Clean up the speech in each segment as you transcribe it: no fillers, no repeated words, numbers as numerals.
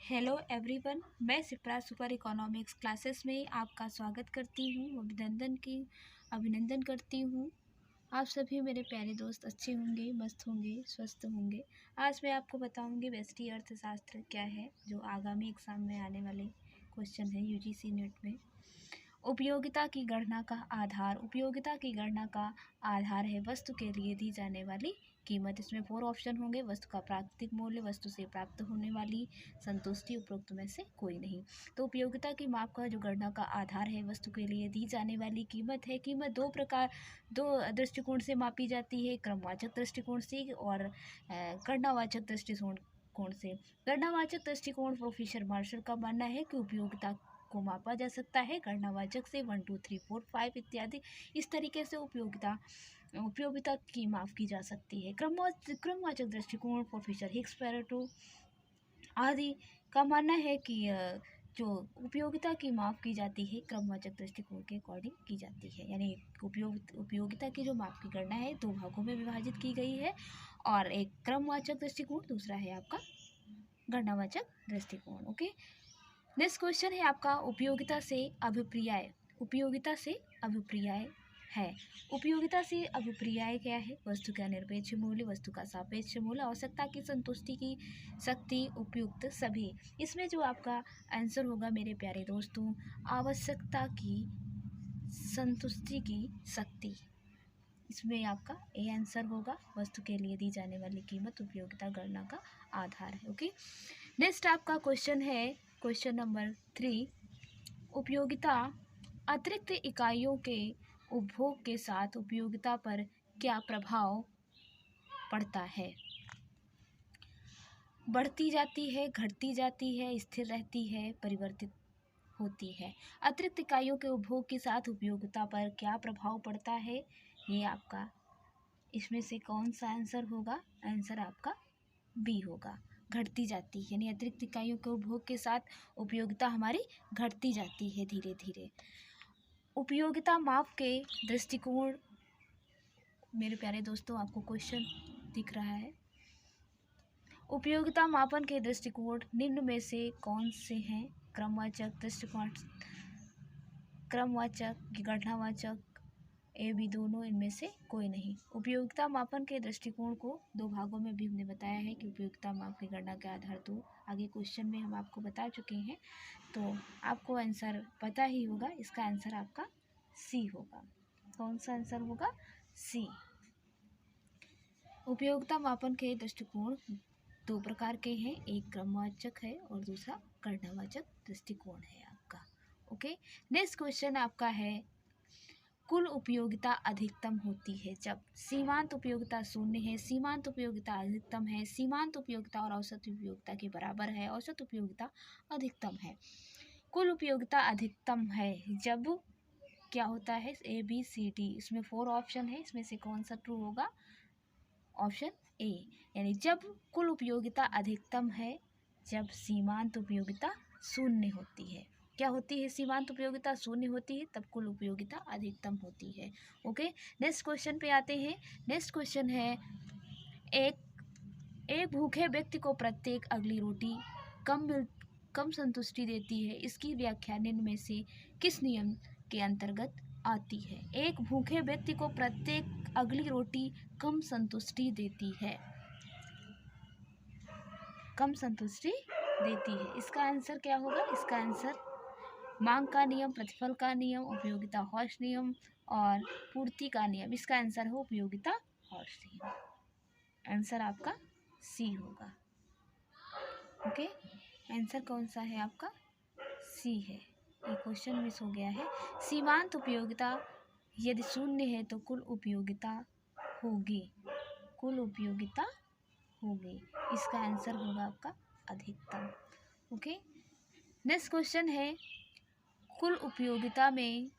Hello everyone, मैं Shipra super economics classes में आपका स्वागत करती हूँ। अभिनंदन करती हूँ। आप सभी मेरे प्यारे दोस्त अच्छे होंगे, मस्त होंगे, स्वस्थ होंगे। आज मैं आपको बताऊंगी व्यष्टि अर्थशास्त्र क्या है, जो आगामी एग्जाम में आने वाले क्वेश्चन है यूजीसी नेट में। उपयोगिता की गणना का आधार। उपयोगिता की गणना का आधार है वस्तु के लिए दी जाने वाली कीमत। इसमें 4 ऑप्शन होंगे। वस्तु का प्राकृतिक मूल्य, वस्तु से प्राप्त होने वाली संतुष्टि, उपरोक्त में से कोई नहीं। तो उपयोगिता की माप का जो गणना का आधार है वस्तु के लिए दी जाने वाली कीमत है। कीमत दो दृष्टिकोण से मापी जाती है, क्रमवाचक दृष्टिकोण से और गणनावाचक दृष्टिकोण से। गणनावाचक दृष्टिकोण प्रोफेसर मार्शल का मानना है कि उपयोगिता को मापा जा सकता है गणनावाचक से 1 2 3 4 5 इत्यादि। इस तरीके से उपयोगिता की माप की जा सकती है। क्रमवाचक दृष्टिकोण प्रोफेसर हिग्स पैरेटो आदि का मानना है कि जो उपयोगिता की माप की जाती है क्रमवाचक दृष्टिकोण के अकॉर्डिंग की जाती है। यानी उपयोगिता की जो माप की गणना है 2 भागों में विभाजित की गई है, और एक क्रमवाचक दृष्टिकोण, दूसरा है आपका गणनावाचक दृष्टिकोण। ओके, नेक्स्ट क्वेश्चन है आपका उपयोगिता से अभिप्राय। उपयोगिता से अभिप्राय है। उपयोगिता से अभिप्राय क्या है? वस्तु का निरपेक्ष मूल्य, वस्तु का सापेक्ष मूल्य, आवश्यकता की संतुष्टि की शक्ति, उपयुक्त सभी। इसमें जो आपका आंसर होगा मेरे प्यारे दोस्तों, आवश्यकता की संतुष्टि की शक्ति। इसमें आपका ए आंसर होगा। वस्तु के लिए दी जाने वाली कीमत उपयोगिता गणना का आधार है। ओके, नेक्स्ट आपका क्वेश्चन है क्वेश्चन नंबर 3। उपयोगिता अतिरिक्त इकाइयों के उपभोग के साथ उपयोगिता पर क्या प्रभाव पड़ता है? बढ़ती जाती है, घटती जाती है, स्थिर रहती है, परिवर्तित होती है। अतिरिक्त इकाइयों के उपभोग के साथ उपयोगिता पर क्या प्रभाव पड़ता है? ये आपका इसमें से कौन सा आंसर होगा? आंसर आपका बी होगा। घटती जाती है, यानी अतिरिक्त इकाइयों के उपभोग के साथ उपयोगिता हमारी घटती जाती है धीरे धीरे। उपयोगिता माप के दृष्टिकोण, मेरे प्यारे दोस्तों आपको क्वेश्चन दिख रहा है। उपयोगिता मापन के दृष्टिकोण निम्न में से कौन से हैं? क्रमवाचक दृष्टिकोण, क्रमवाचक, गणनावाचक, ए बी दोनों, इनमें से कोई नहीं। उपयोगिता मापन के दृष्टिकोण को 2 भागों में भी हमने बताया है कि उपयोगिता माप की गणना के आधार 2 आगे क्वेश्चन में हम आपको बता चुके हैं, तो आपको आंसर पता ही होगा। इसका आंसर आपका सी होगा। कौन सा आंसर होगा? सी। उपयोगिता मापन के दृष्टिकोण 2 प्रकार के हैं, एक क्रमवाचक है और दूसरा गणनावाचक दृष्टिकोण है आपका। ओके, नेक्स्ट क्वेश्चन आपका है, कुल उपयोगिता अधिकतम होती है जब सीमांत उपयोगिता 0 है, सीमांत उपयोगिता अधिकतम है, सीमांत उपयोगिता और औसत उपयोगिता के बराबर है, औसत उपयोगिता अधिकतम है। कुल उपयोगिता अधिकतम है जब क्या होता है? ए बी सी डी, इसमें 4 ऑप्शन है, इसमें से कौन सा ट्रू होगा? ऑप्शन ए, यानी जब कुल उपयोगिता अधिकतम है जब सीमांत उपयोगिता 0 होती है। क्या होती है? सीमांत उपयोगिता 0 होती है, तब कुल उपयोगिता अधिकतम होती है। ओके, नेक्स्ट क्वेश्चन पे आते हैं। नेक्स्ट क्वेश्चन है, एक भूखे व्यक्ति को प्रत्येक अगली रोटी कम संतुष्टि देती है। इसकी व्याख्या निम्न में से किस नियम के अंतर्गत आती है? एक भूखे व्यक्ति को प्रत्येक अगली रोटी कम संतुष्टि देती है, कम संतुष्टि देती है। इसका आंसर क्या होगा? इसका आंसर मांग का नियम, प्रतिफल का नियम, उपयोगिता हॉर्स नियम और पूर्ति का नियम। इसका आंसर हो उपयोगिता हॉर्स नियम। आंसर आपका सी होगा। ओके, आंसर कौन सा है आपका? सी है। ये क्वेश्चन मिस हो गया है। सीमांत उपयोगिता यदि 0 है तो कुल उपयोगिता होगी, कुल उपयोगिता होगी। इसका आंसर होगा आपका अधिकतम। ओके, नेक्स्ट क्वेश्चन है, कुल उपयोगिता में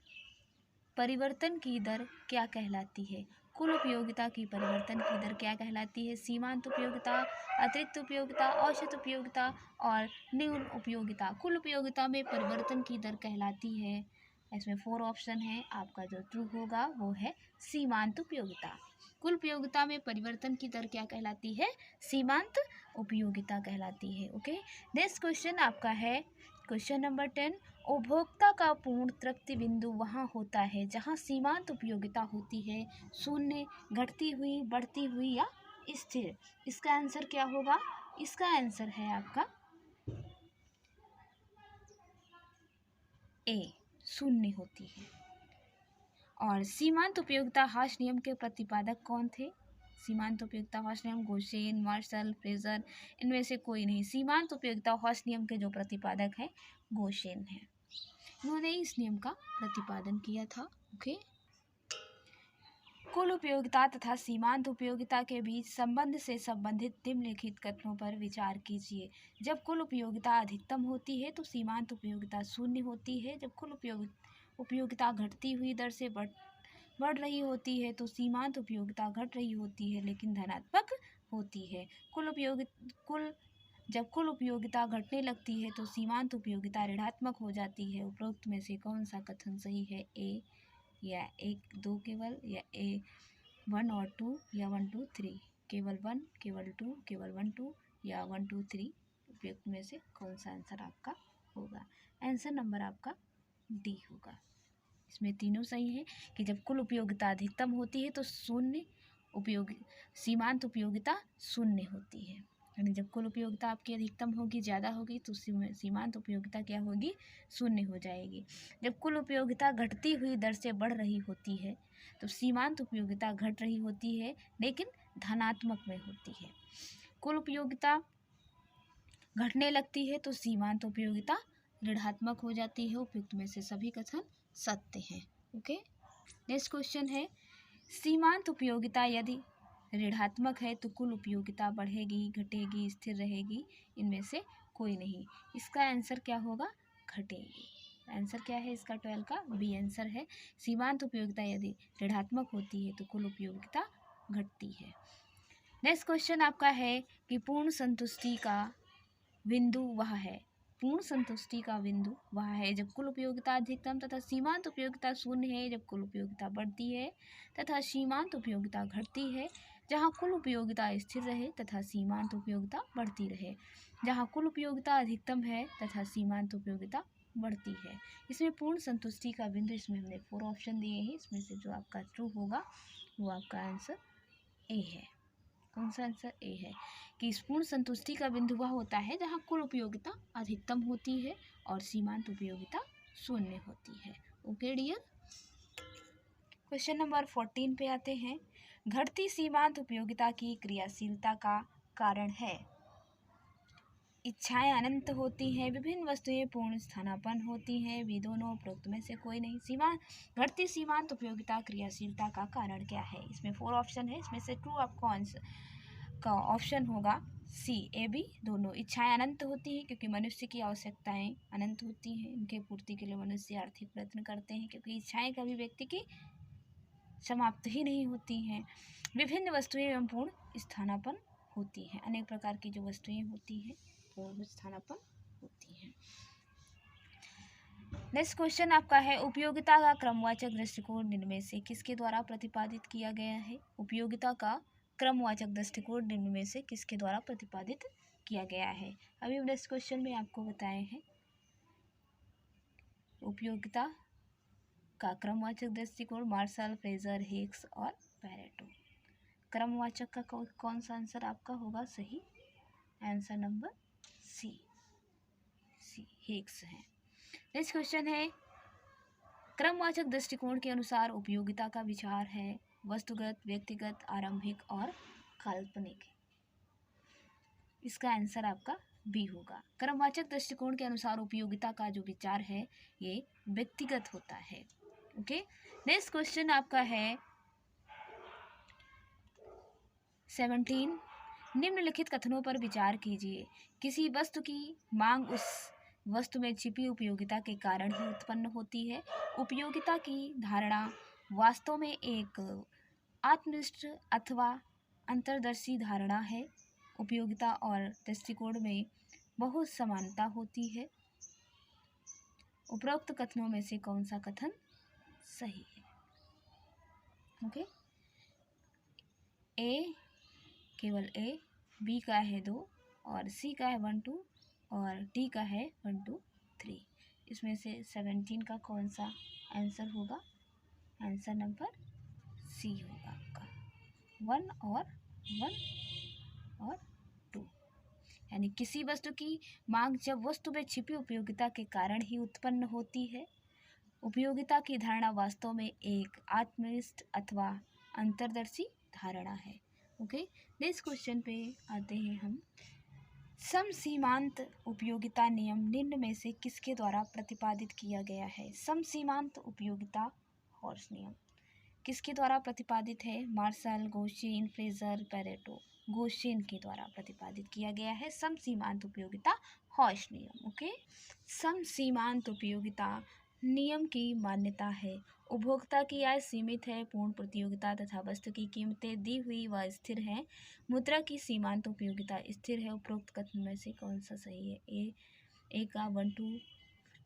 परिवर्तन की दर क्या कहलाती है? कुल उपयोगिता की परिवर्तन की दर क्या कहलाती है? सीमांत उपयोगिता, अतिरिक्त उपयोगिता, औसत उपयोगिता और न्यून उपयोगिता। कुल उपयोगिता में परिवर्तन की दर कहलाती है इसमें 4 ऑप्शन है, आपका जो ट्रू होगा वो है सीमांत उपयोगिता। कुल उपयोगिता में परिवर्तन की दर क्या कहलाती है? सीमांत उपयोगिता कहलाती है। ओके, नेक्स्ट क्वेश्चन आपका है क्वेश्चन नंबर 10। उपभोक्ता का पूर्ण तृप्ति बिंदु वहाँ होता है जहाँ सीमांत उपयोगिता होती है शून्य, घटती हुई, बढ़ती हुई या स्थिर। इसका आंसर क्या होगा? इसका आंसर है आपका ए, शून्य होती है। और सीमांत उपयोगिता हाश नियम के प्रतिपादक कौन थे? सीमांत उपयोगिता हॉस नियम गोसेन, मार्शल, फ्रेजर, इनमें से कोई नहीं। सीमांत उपयोगिता हॉस नियम के जो प्रतिपादक हैं गोसेन है, उन्होंने इस नियम का प्रतिपादन किया था। ओके, कुल उपयोगिता तथा सीमांत उपयोगिता के बीच संबंध से संबंधित निम्नलिखित कथनों पर विचार कीजिए। जब कुल उपयोगिता अधिकतम होती है तो सीमांत उपयोगिता शून्य होती है। जब कुल उपयोगिता घटती हुई दर से बढ़ रही होती है तो सीमांत उपयोगिता घट रही होती है लेकिन धनात्मक होती है। जब कुल उपयोगिता घटने लगती है तो सीमांत उपयोगिता ऋणात्मक हो जाती है। उपरोक्त में से कौन सा कथन सही है? ए या 1 2 केवल, या ए 1 और 2, या 1 2 3, केवल 1, केवल 2, केवल 1 2, या 1 2 3। उपयुक्त में से कौन सा आंसर आपका होगा? आंसर नंबर आपका डी होगा। इसमें तीनों सही है कि जब कुल उपयोगिता अधिकतम होती है तो सीमांत उपयोगिता शून्य होती है। यानी जब कुल उपयोगिता आपकी अधिकतम होगी, ज़्यादा होगी, तो सीमांत उपयोगिता क्या होगी? शून्य हो जाएगी। जब कुल उपयोगिता घटती हुई दर से बढ़ रही होती है तो सीमांत उपयोगिता घट रही होती है लेकिन धनात्मक में होती है। कुल उपयोगिता घटने लगती है तो सीमांत उपयोगिता ऋणात्मक हो जाती है। उपयुक्त में से सभी कथन सत्य हैं। ओके, नेक्स्ट क्वेश्चन है सीमांत उपयोगिता यदि ऋणात्मक है तो कुल उपयोगिता बढ़ेगी, घटेगी, स्थिर रहेगी? इनमें से कोई नहीं। इसका आंसर क्या होगा? घटेगी। आंसर क्या है इसका? 12 का बी आंसर है। सीमांत उपयोगिता यदि ऋणात्मक होती है तो कुल उपयोगिता घटती है। नेक्स्ट क्वेश्चन आपका है कि पूर्ण संतुष्टि का बिंदु वह है। पूर्ण संतुष्टि का बिंदु वह है जब कुल उपयोगिता अधिकतम तथा सीमांत उपयोगिता शून्य है, जब कुल उपयोगिता बढ़ती है तथा सीमांत उपयोगिता घटती है, जहाँ कुल उपयोगिता स्थिर रहे तथा सीमांत उपयोगिता बढ़ती रहे, जहाँ कुल उपयोगिता अधिकतम है तथा सीमांत उपयोगिता बढ़ती है। इसमें पूर्ण संतुष्टि का बिंदु, इसमें हमने 4 ऑप्शन दिए हैं, इसमें से जो आपका ट्रू होगा वो आपका आंसर ए है। कौन सा आंसर? ए है कि पूर्ण संतुष्टि का बिंदु वह होता है जहाँ कुल उपयोगिता अधिकतम होती है और सीमांत उपयोगिता शून्य होती है। ओके डियर, क्वेश्चन नंबर 14 पे आते हैं। घटती सीमांत उपयोगिता की क्रियाशीलता का कारण है। इच्छाएं अनंत होती हैं, विभिन्न वस्तुएं पूर्ण स्थानापन्न होती हैं, वे दोनों उपरोक्त में से कोई नहीं। घटती सीमांत उपयोगिता क्रियाशीलता का कारण क्या है? इसमें 4 ऑप्शन है, इसमें से ट्रू आपको आंसर का ऑप्शन होगा सी, ए, बी दोनों। इच्छाएं अनंत होती हैं क्योंकि मनुष्य की आवश्यकताएं अनंत होती हैं, इनके पूर्ति के लिए मनुष्य आर्थिक प्रयत्न करते हैं क्योंकि इच्छाएं कभी व्यक्ति की समाप्त ही नहीं होती हैं। विभिन्न वस्तुएं एवं पूर्ण स्थानापन्न होती हैं, अनेक प्रकार की जो वस्तुएं होती हैं वो स्थानापन्न होती हैं। नेक्स्ट क्वेश्चन आपका है उपयोगिता का क्रमवाचक दृष्टिकोण निम्न में से किसके द्वारा प्रतिपादित किया गया है? उपयोगिता का क्रमवाचक दृष्टिकोण निम्न में से किसके द्वारा प्रतिपादित किया गया है? अभी नेक्स्ट क्वेश्चन में आपको बताए हैं उपयोगिता का क्रमवाचक दृष्टिकोण मार्शल, फ्रेजर, हिक्स और पैरेटो। क्रमवाचक का कौन सा आंसर आपका होगा सही? आंसर नंबर सी, हिक्स है। नेक्स्ट क्वेश्चन है क्रमवाचक दृष्टिकोण के अनुसार उपयोगिता का विचार है वस्तुगत, व्यक्तिगत, आरंभिक और काल्पनिक। इसका आंसर आपका बी होगा। क्रमवाचक दृष्टिकोण के अनुसार उपयोगिता का जो विचार है ये व्यक्तिगत होता है। ओके, नेक्स्ट क्वेश्चन आपका है 17। निम्नलिखित कथनों पर विचार कीजिए। किसी वस्तु की मांग उस वस्तु में छिपी उपयोगिता के कारण ही उत्पन्न होती है। उपयोगिता की धारणा वास्तव में एक आत्मनिष्ठ अथवा अंतर्दर्शी धारणा है। उपयोगिता और दृष्टिकोण में बहुत समानता होती है। उपरोक्त कथनों में से कौन सा कथन सही है? ओके, ए केवल ए, बी का है 2 और सी का है 1 2 और डी का है 1 2 3। इसमें से 17 का कौन सा आंसर होगा? आंसर नंबर सी होगा आपका, 1 और 2। यानी किसी वस्तु की मांग जब वस्तु में छिपी उपयोगिता के कारण ही उत्पन्न होती है। उपयोगिता की धारणा वास्तव में एक आत्मनिष्ठ अथवा अंतर्दर्शी धारणा है। ओके, नेक्स्ट क्वेश्चन पे आते हैं हम। समसीमांत उपयोगिता नियम निम्न में से किसके द्वारा प्रतिपादित किया गया है? समसीमांत उपयोगिता हॉर्स नियम किसके द्वारा प्रतिपादित है? Marshall, Goschen, Fraser, Pareto. Goschen के द्वारा प्रतिपादित किया गया है समसीमांत उपयोगिता हॉर्स नियम। ओके, समसीमांत उपयोगिता नियम की मान्यता है उपभोक्ता की आय सीमित है, पूर्ण प्रतियोगिता तथा वस्तु की कीमतें दी हुई व स्थिर हैं, मुद्रा की सीमांत उपयोगिता स्थिर है। उपरोक्त कथन में से कौन सा सही है? ए का 1 2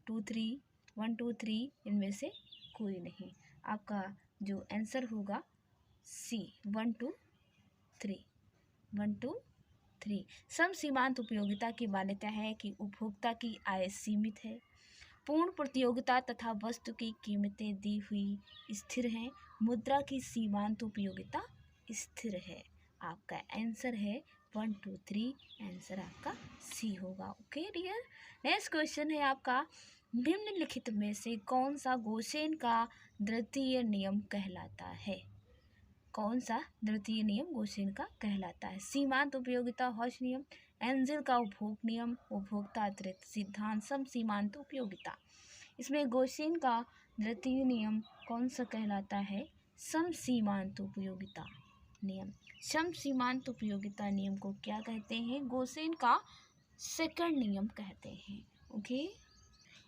2 3 1 2 3 इनमें से कोई नहीं। आपका जो आंसर होगा सी 1 2 3 1 2 3। समसीमांत उपयोगिता की मान्यता है कि उपभोक्ता की आय सीमित है, पूर्ण प्रतियोगिता तथा वस्तु की कीमतें दी हुई स्थिर हैं, मुद्रा की सीमांत उपयोगिता स्थिर है। आपका आंसर है 1 2 3, आंसर आपका सी होगा। ओके डियर, नेक्स्ट क्वेश्चन है आपका, निम्नलिखित में से कौन सा गोसेन का द्वितीय नियम कहलाता है? कौन सा द्वितीय नियम गोसेन का कहलाता है? सीमांत उपयोगिता हॉर्स नियम, एंजिल का उपभोग नियम, उपभोक्ता अतिरिक्त सिद्धांत, समसीमांत उपयोगिता। इसमें गोसेन का द्वितीय नियम कौन सा कहलाता है? समसीमांत उपयोगिता नियम। समसीमांत उपयोगिता नियम को क्या कहते हैं? गोसेन का सेकंड नियम कहते हैं। ओके,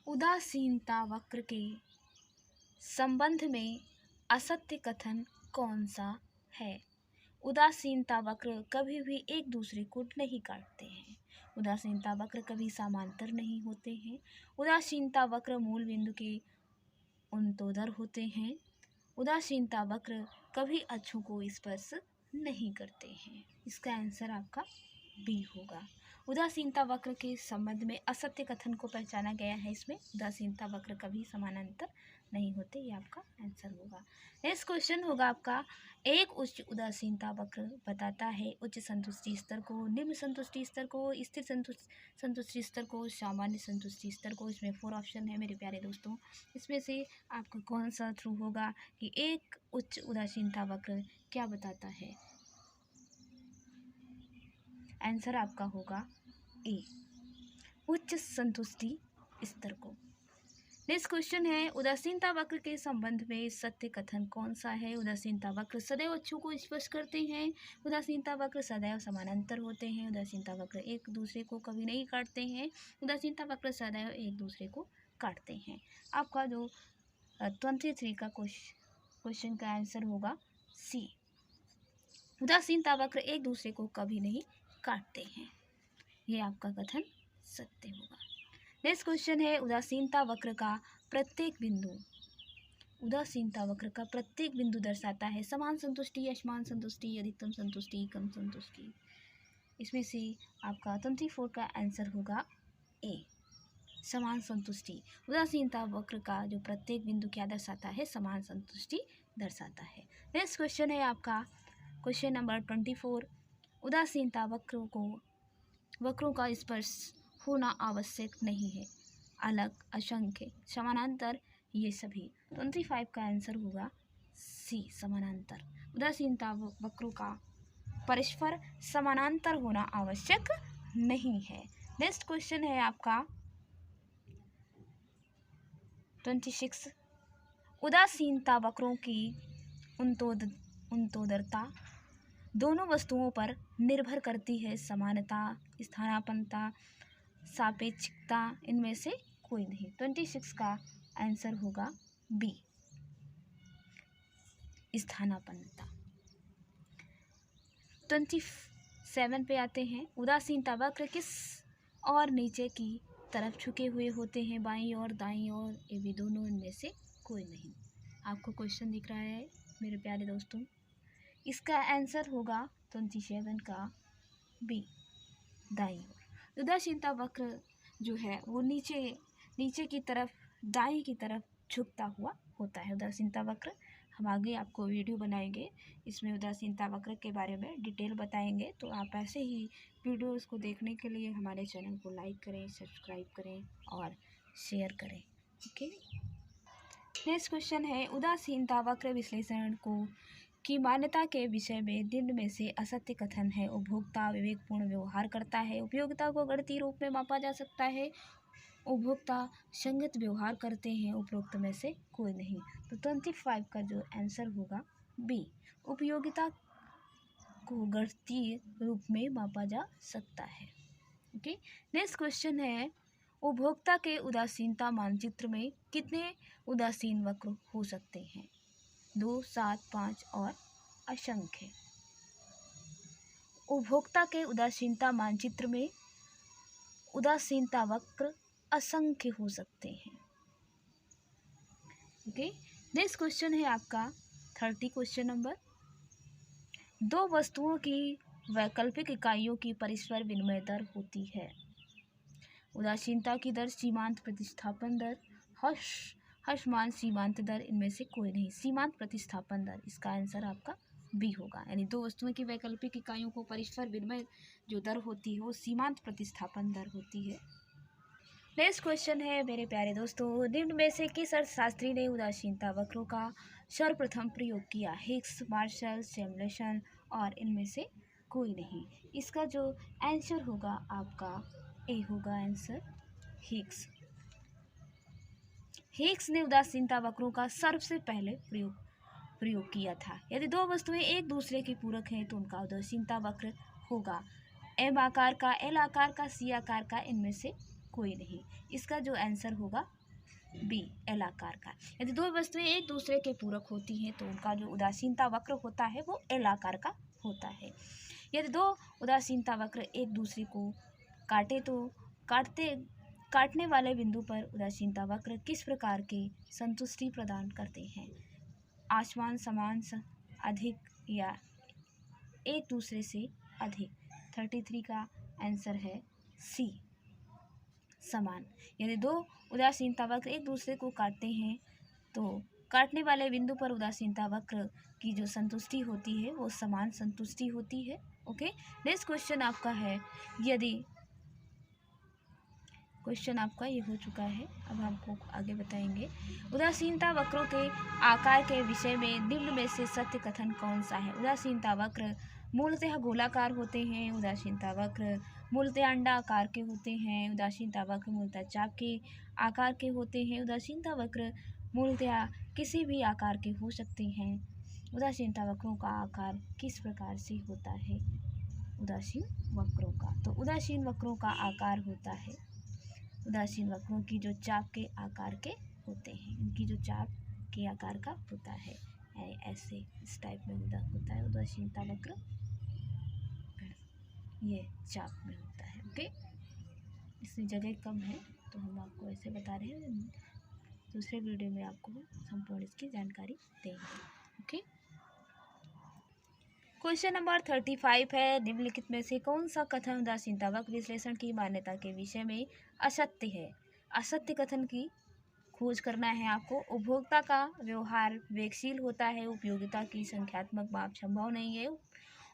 उदासीनता वक्र के संबंध में असत्य कथन कौन सा है? उदासीनता वक्र कभी भी एक दूसरे को नहीं काटते हैं। उदासीनता वक्र कभी समांतर नहीं होते हैं। उदासीनता वक्र मूल बिंदु के उन्नतोदर होते हैं। उदासीनता वक्र कभी अक्षों को स्पर्श नहीं करते हैं। इसका आंसर आपका बी होगा। उदासीनता वक्र के संबंध में असत्य कथन को पहचाना गया है। इसमें उदासीनता वक्र कभी समानांतर नहीं होते, ये आपका आंसर होगा। नेक्स्ट क्वेश्चन होगा आपका, एक उच्च उदासीनता वक्र बताता है उच्च संतुष्टि स्तर को, निम्न संतुष्टि स्तर को, स्थिर संतुष्टि स्तर को, सामान्य संतुष्टि स्तर को। इसमें 4 ऑप्शन है मेरे प्यारे दोस्तों। इसमें से आपका कौन सा ट्रू होगा कि एक उच्च उदासीनता वक्र क्या बताता है? आंसर आपका होगा ए, उच्च संतुष्टि स्तर को। नेक्स्ट क्वेश्चन है, उदासीनता वक्र के संबंध में सत्य कथन कौन सा है? उदासीनता वक्र सदैव अक्षों को स्पर्श करते हैं। उदासीनता वक्र सदैव समानांतर होते हैं। उदासीनता वक्र एक दूसरे को कभी नहीं काटते हैं। उदासीनता वक्र सदैव एक दूसरे को काटते हैं। आपका जो 23 का क्वेश्चन का आंसर होगा सी, उदासीनता वक्र एक दूसरे को कभी नहीं काटते हैं। ये आपका कथन सत्य होगा। नेक्स्ट क्वेश्चन है, उदासीनता वक्र का प्रत्येक बिंदु दर्शाता है समान संतुष्टि, असमान संतुष्टि, अधिकतम संतुष्टि, कम संतुष्टि। इसमें से आपका 24 का आंसर होगा ए, समान संतुष्टि। उदासीनता वक्र का जो प्रत्येक बिंदु क्या दर्शाता है? समान संतुष्टि दर्शाता है। नेक्स्ट क्वेश्चन है आपका क्वेश्चन नंबर 24, उदासीनता वक्रों का स्पर्श होना आवश्यक नहीं है, अलग, असंख्य, समानांतर, ये सभी। 25 का आंसर होगा सी, समानांतर। उदासीनता वक्रों का परस्पर समानांतर होना आवश्यक नहीं है। नेक्स्ट क्वेश्चन है आपका 26, उदासीनता वक्रों की उन्नतोदरता दोनों वस्तुओं पर निर्भर करती है, समानता, स्थानापन्नता, सापेक्षिकता, इनमें से कोई नहीं। 26 का आंसर होगा बी, स्थानापन्नता। 27 पे आते हैं, उदासीनता वक्र किस और नीचे की तरफ झुके हुए होते हैं, बाईं और दाईं ओर, ये भी दोनों इनमें से कोई नहीं। आपको क्वेश्चन दिख रहा है मेरे प्यारे दोस्तों, इसका आंसर होगा 27 का बी, दाईं ओर। उदासीनता वक्र जो है वो नीचे की तरफ, दाईं की तरफ झुकता हुआ होता है उदासीनता वक्र। हम आगे आपको वीडियो बनाएंगे, इसमें उदासीनता वक्र के बारे में डिटेल बताएंगे, तो आप ऐसे ही वीडियोस को देखने के लिए हमारे चैनल को लाइक करें, सब्सक्राइब करें और शेयर करें। ओके, नेक्स्ट क्वेश्चन है, उदासीनता वक्र विश्लेषण की मान्यता के विषय में निम्न में से असत्य कथन है। उपभोक्ता विवेकपूर्ण व्यवहार करता है, उपयोगिता को गणितीय रूप में मापा जा सकता है, उपभोक्ता संगत व्यवहार करते हैं, उपरोक्त में से कोई नहीं। तो 25 का जो आंसर होगा बी, उपयोगिता को गणितीय रूप में मापा जा सकता है। ओके, नेक्स्ट क्वेश्चन है, उपभोक्ता के उदासीनता मानचित्र में कितने उदासीन वक्र हो सकते हैं? 2, 7, 5 और असंख्य। उपभोक्ता के उदासीनता मानचित्र में उदासीनता वक्र असंख्य हो सकते हैं। ओके, नेक्स्ट क्वेश्चन है आपका 30 क्वेश्चन नंबर, दो वस्तुओं की वैकल्पिक इकाइयों की परस्पर विनिमय दर होती है। उदासीनता की दर, सीमांत प्रतिस्थापन दर, हर्षमान सीमांत दर, इनमें से कोई नहीं। सीमांत प्रतिस्थापन दर, इसका आंसर आपका बी होगा। यानी दो वस्तुओं की वैकल्पिक इकाइयों को परस्पर विनिमय जो दर होती है वो सीमांत प्रतिस्थापन दर होती है। नेक्स्ट क्वेश्चन है मेरे प्यारे दोस्तों, निम्न में से किस अर्थशास्त्री ने उदासीनता वक्रों का सर्वप्रथम प्रयोग किया? हिग्स, मार्शल, सैमुएल्सन और इनमें से कोई नहीं। इसका जो आंसर होगा आपका ए होगा आंसर, हिग्स। हिग्स ने उदासीनता वक्रों का सबसे पहले प्रयोग किया था। यदि दो वस्तुएं एक दूसरे के पूरक हैं तो उनका उदासीनता वक्र होगा एम आकार का, एल आकार का, सी आकार का, इनमें से कोई नहीं। इसका जो आंसर होगा बी, एल आकार का। यदि दो वस्तुएं एक दूसरे के पूरक होती हैं तो उनका जो उदासीनता वक्र होता है वो एल आकार का होता है। यदि दो उदासीनता वक्र एक दूसरे को काटे तो काटने वाले बिंदु पर उदासीनता वक्र किस प्रकार के संतुष्टि प्रदान करते हैं? आसमान समान, अधिक या एक दूसरे से अधिक। 33 का आंसर है सी, समान। यदि दो उदासीनता वक्र एक दूसरे को काटते हैं तो काटने वाले बिंदु पर उदासीनता वक्र की जो संतुष्टि होती है वो समान संतुष्टि होती है। ओके, नेक्स्ट क्वेश्चन आपका है, यदि क्वेश्चन आपका ये हो चुका है, अब आपको आगे बताएंगे। उदासीनता वक्रों के आकार के विषय में निम्न में से सत्य कथन कौन सा है? उदासीनता वक्र मूलतः गोलाकार होते हैं, उदासीनता वक्र मूलतः अंडा आकार के होते हैं, उदासीनता वक्र मूलतः चाप के आकार के होते हैं, उदासीनता वक्र मूलतः किसी भी आकार के हो सकते हैं। उदासीनता वक्रों का आकार किस प्रकार से होता है? उदासीन वक्रों का, तो उदासीन वक्रों का आकार होता है, उदासीन वक्रों की जो चाप के आकार के होते हैं, इनकी जो चाप के आकार का होता है, ऐसे इस टाइप में होता है उदासीनता वक्र, ये चाप में होता है। ओके, इसमें जगह कम है तो हम आपको ऐसे बता रहे हैं, दूसरे वीडियो में आपको संपूर्ण इसकी जानकारी देंगे। ओके, क्वेश्चन नंबर 35 है, निम्नलिखित में से कौन सा कथन उदासीनता वक्र विश्लेषण की मान्यता के विषय में असत्य है? असत्य कथन की खोज करना है आपको। उपभोक्ता का व्यवहार वेगशील होता है, उपयोगिता की संख्यात्मक माप संभव नहीं है,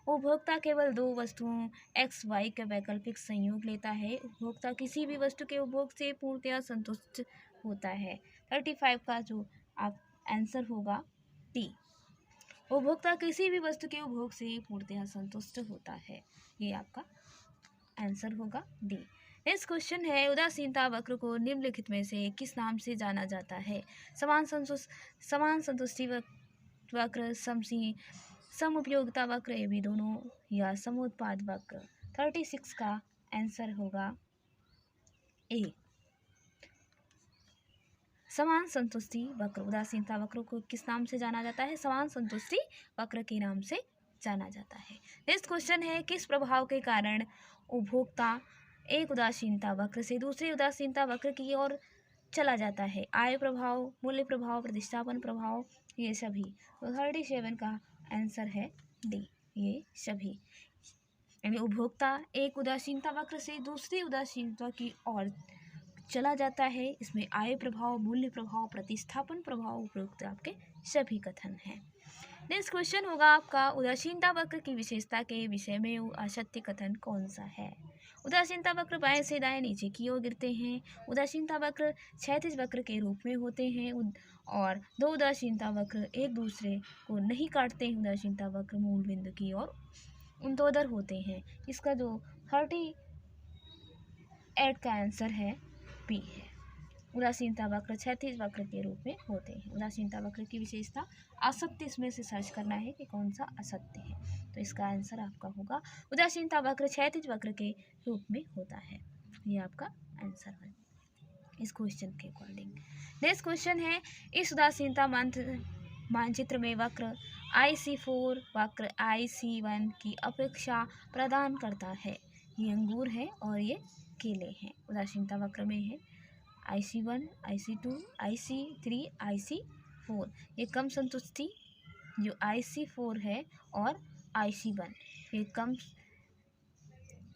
उपभोक्ता केवल दो वस्तुओं एक्स वाई का वैकल्पिक संयोग लेता है, उपभोक्ता किसी भी वस्तु के उपभोग से पूर्णतया संतुष्ट होता है। 35 का जो आप आंसर होगा टी, उपभोक्ता किसी भी वस्तु के उपभोग से पूर्णतया संतुष्ट होता है, ये आपका आंसर होगा डी। नेक्स्ट क्वेश्चन है, उदासीनता वक्र को निम्नलिखित में से किस नाम से जाना जाता है? समान संतुष्टि वक्र, सम उपयोगिता वक्र, ये भी दोनों, या समुत्पाद वक्र। 36 का आंसर होगा ए, समान संतुष्टि वक्र। उदासीनता वक्र को किस नाम से जाना जाता है? समान संतुष्टि वक्र के नाम से जाना जाता है। नेक्स्ट क्वेश्चन है, किस प्रभाव के कारण उपभोक्ता एक उदासीनता वक्र से दूसरी उदासीनता वक्र की ओर चला जाता है। आय प्रभाव, मूल्य प्रभाव, प्रतिस्थापन प्रभाव, ये सभी। तो 37 का आंसर है डी, ये सभी। यानी उपभोक्ता एक उदासीनता वक्र से दूसरी उदासीनता की ओर चला जाता है। इसमें आय प्रभाव, मूल्य प्रभाव, प्रतिस्थापन प्रभाव उपरोक्त आपके सभी कथन हैं। नेक्स्ट क्वेश्चन होगा आपका, उदासीनता वक्र की विशेषता के विषय में असत्य कथन कौन सा है? उदासीनता वक्र बाएं से दाएं नीचे की ओर गिरते हैं। उदासीनता वक्र क्षैतिज वक्र के रूप में होते हैं और दो उदासीनता वक्र एक दूसरे को नहीं काटते हैं। उदासीनता वक्र मूल बिंदु की ओर ऊर्ध्वाधर होते हैं। इसका जो 38 का आंसर है बी है। उदासीनता वक्र क्षैतिज वक्र के रूप में होते हैं। उदासीनता वक्र की विशेषता असत्य, इसमें से सर्च करना है कि कौन सा असत्य है। तो इसका आंसर आपका होगा उदासीनता वक्र क्षैतिज वक्र के रूप में होता है। ये आपका आंसर है इस क्वेश्चन के अकॉर्डिंग। नेक्स्ट क्वेश्चन है, इस उदासीनता मानचित्र में वक्र IC4 वक्र IC1 की अपेक्षा प्रदान करता है। ये अंगूर है और ये केले हैं। उदासीनता वक्र में है IC1, IC2, IC3, IC4। ये कम संतुष्टि जो IC4 है और IC1 ये कम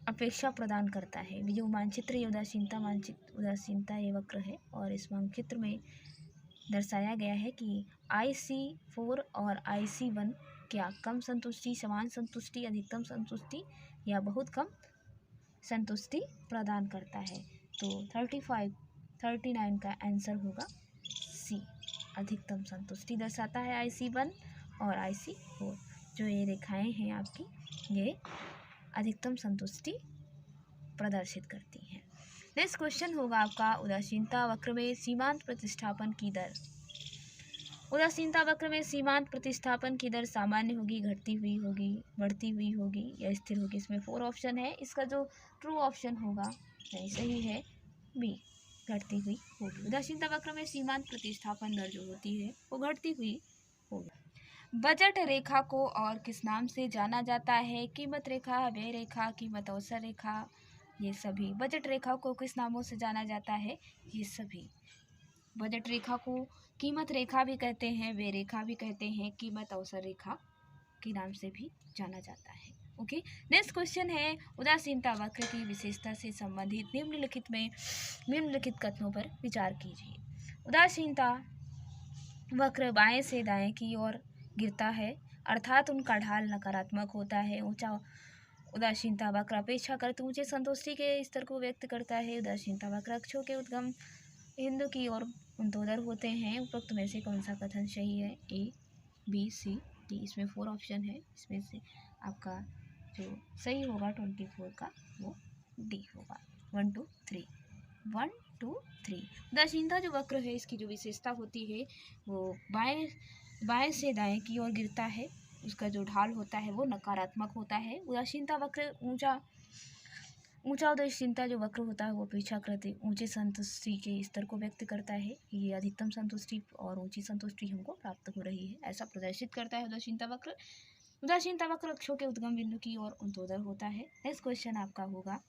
अपेक्षा प्रदान करता है। जो मानचित्र ये उदासीनता ये वक्र है और इस मानचित्र में दर्शाया गया है कि IC4 और IC1 क्या कम संतुष्टि, समान संतुष्टि, अधिकतम संतुष्टि या बहुत कम संतुष्टि प्रदान करता है। तो 39 का आंसर होगा सी, अधिकतम संतुष्टि दर्शाता है IC1 और IC4। जो ये रेखाएं हैं आपकी, ये अधिकतम संतुष्टि प्रदर्शित करती हैं। नेक्स्ट क्वेश्चन होगा आपका, उदासीनता वक्र में सीमांत प्रतिस्थापन की दर। उदासीनता वक्र में सीमांत प्रतिस्थापन की दर सामान्य होगी, घटती हुई होगी, बढ़ती हुई होगी या स्थिर होगी। इसमें 4 ऑप्शन है। इसका जो ट्रू ऑप्शन होगा नहीं, सही है बी, घटती हुई होगी। उदासीनता वक्र में सीमांत प्रतिस्थापन दर जो होती है वो घटती हुई होगी। बजट रेखा को और किस नाम से जाना जाता है? कीमत रेखा, व्यय रेखा, कीमत अवसर रेखा, ये सभी। बजट रेखा को किस नामों से जाना जाता है? ये सभी। बजट रेखा को कीमत रेखा भी कहते हैं, व्यय रेखा भी कहते हैं, कीमत अवसर रेखा के नाम से भी जाना जाता है। ओके। नेक्स्ट क्वेश्चन है, उदासीनता वक्र की विशेषता से संबंधित निम्नलिखित कथनों पर विचार कीजिए। उदासीनता वक्र बाएं से दाएं की ओर गिरता है, अर्थात उनका ढाल नकारात्मक होता है। उदासीनता वक्र अपेक्षाकृत ऊंचे संतुष्टि के स्तर को व्यक्त करता है। उदासीनता वक्र अक्षों के उद्गम बिंदु की ओर ऊर्ध्वाधर होते हैं। उपरोक्त में से कौन सा कथन सही है? A, B, C, D। इसमें 4 ऑप्शन है। इसमें से आपका जो सही होगा 24 का वो D होगा। 1 2 3 1 2 3। उदासीनता जो वक्र है इसकी जो विशेषता होती है वो बाएं से दाएं की ओर गिरता है। उसका जो ढाल होता है वो नकारात्मक होता है। उदासीनता वक्र ऊंचा उदासीनता जो वक्र होता है वो अपेक्षाकृत ऊंचे संतुष्टि के स्तर को व्यक्त करता है। ये अधिकतम संतुष्टि और ऊंची संतुष्टि हमको प्राप्त हो रही है, ऐसा प्रदर्शित करता है उदासीनता वक्र। उदासीनता वक्र अक्षों के उद्गम बिंदु की ओर ऊर्ध्वाधर होता है। नेक्स्ट क्वेश्चन आपका होगा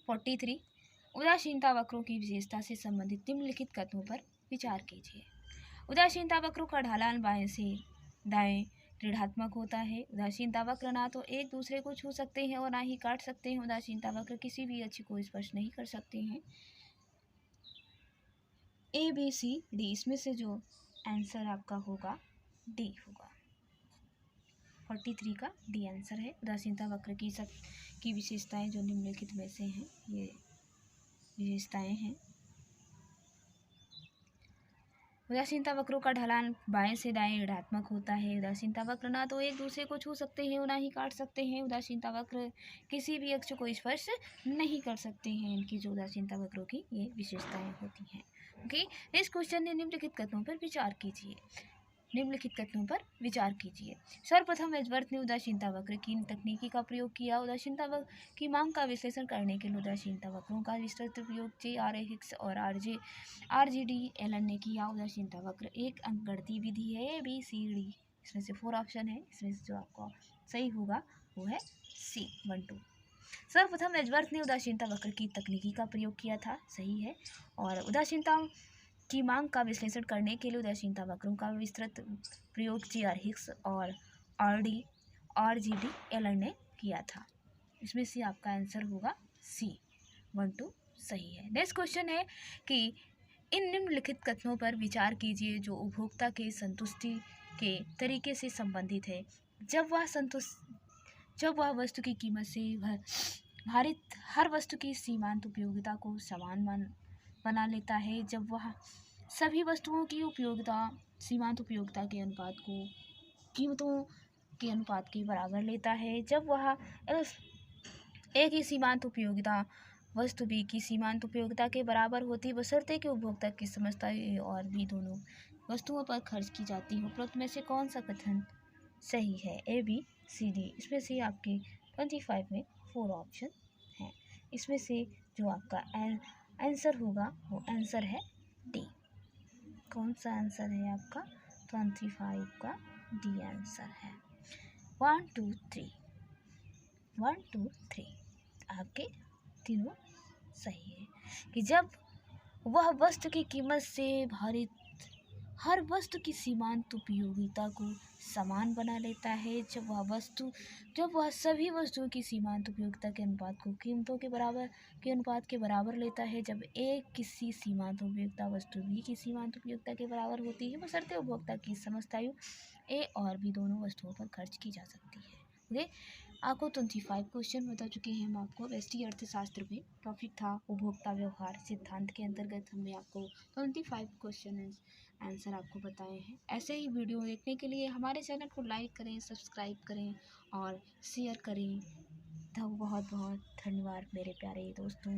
43। उदासीनता वक्रों की विशेषता से संबंधित निम्नलिखित कथनों पर विचार कीजिए। उदासीनता वक्रों का ढलान बाएं से दाएं ऋणात्मक होता है। उदासीनता वक्र ना तो एक दूसरे को छू सकते हैं और ना ही काट सकते हैं। उदासीनता वक्र किसी भी अक्ष को स्पर्श नहीं कर सकते हैं। A, B, C, D। इसमें से जो आंसर आपका होगा डी होगा। 43 का डी आंसर है। उदासीनता वक्र की विशेषताएं जो निम्नलिखित में से हैं, ये विशेषताएं हैं। उदासीनता वक्रों का ढलान बाएं से दाएं ऋणात्मक होता है। उदासीनता वक्र ना तो एक दूसरे को छू सकते हैं और ना ही काट सकते हैं। उदासीनता वक्र किसी भी अक्ष को स्पर्श नहीं कर सकते हैं। इनकी जो उदासीनता वक्रों की ये विशेषताएं होती हैं। ओके। नेक्स्ट क्वेश्चन है, निम्नलिखित कथनों पर विचार कीजिए। सर्वप्रथम एजवर्थ ने उदासीनता वक्र की तकनीकी का प्रयोग किया। उदासीनता वक्र की मांग का विश्लेषण करने के लिए उदासीनता वक्रों का विस्तृत प्रयोग J.R.A. हिक्स और R.G.D. एलन ने किया। उदासीनता वक्र एक अंकगणितीय विधि है। ABCD। इसमें से 4 ऑप्शन है। इसमें से जो आपका सही होगा वो है C 1 2। सर्वप्रथम एजवर्थ ने उदासीनता वक्र की तकनीकी का प्रयोग किया था, सही है। और उदासीनता की मांग का विश्लेषण करने के लिए उदासीनता वक्रों का विस्तृत प्रयोग जी.आर. हिक्स और R.G.D. एलन ने किया था। इसमें से आपका आंसर होगा सी, 1 2 सही है। नेक्स्ट क्वेश्चन है कि इन निम्नलिखित कथनों पर विचार कीजिए जो उपभोक्ता के संतुष्टि के तरीके से संबंधित है। जब वह वस्तु की कीमत से भारित हर वस्तु की सीमांत उपयोगिता को समान बना लेता है, जब वह सभी वस्तुओं की उपयोगिता सीमांत उपयोगिता के अनुपात को कीमतों के अनुपात के बराबर लेता है, जब वह एक ही सीमांत उपयोगिता वस्तु बी की सीमांत उपयोगिता के बराबर होती बशर्ते कि उपभोक्ता की समझता ए और बी दोनों वस्तुओं पर खर्च की जाती हो। उपरोक्त में से कौन सा कथन सही है? ए, बी, सी, डी। इसमें से आपके 25 में 4 ऑप्शन हैं। इसमें से जो आपका आंसर होगा वो आंसर है डी। कौन सा आंसर है आपका? 25 का डी आंसर है। 1 2 3 1 2 3 आपके तीनों सही है कि जब वह वस्तु की कीमत से भारित हर वस्तु की सीमांत उपयोगिता को समान बना लेता है, जब वह सभी वस्तुओं की सीमांत उपयोगिता के अनुपात को कीमतों के अनुपात के बराबर लेता है, जब एक किसी सीमांत उपयोगिता वस्तु बी की सीमांत उपयोगिता के बराबर होती है बशर्ते उपभोक्ता की समझदारी ए और बी दोनों वस्तुओं पर खर्च की जा सकती है। ओके, आपको 25 क्वेश्चन बता चुके हैं हम आपको। व्यष्टि अर्थशास्त्र में टॉपिक था उपभोक्ता व्यवहार सिद्धांत के अंतर्गत हमने आपको 25 क्वेश्चन आंसर आपको बताए हैं। ऐसे ही वीडियो देखने के लिए हमारे चैनल को लाइक करें, सब्सक्राइब करें और शेयर करें। तो बहुत बहुत धन्यवाद मेरे प्यारे दोस्तों।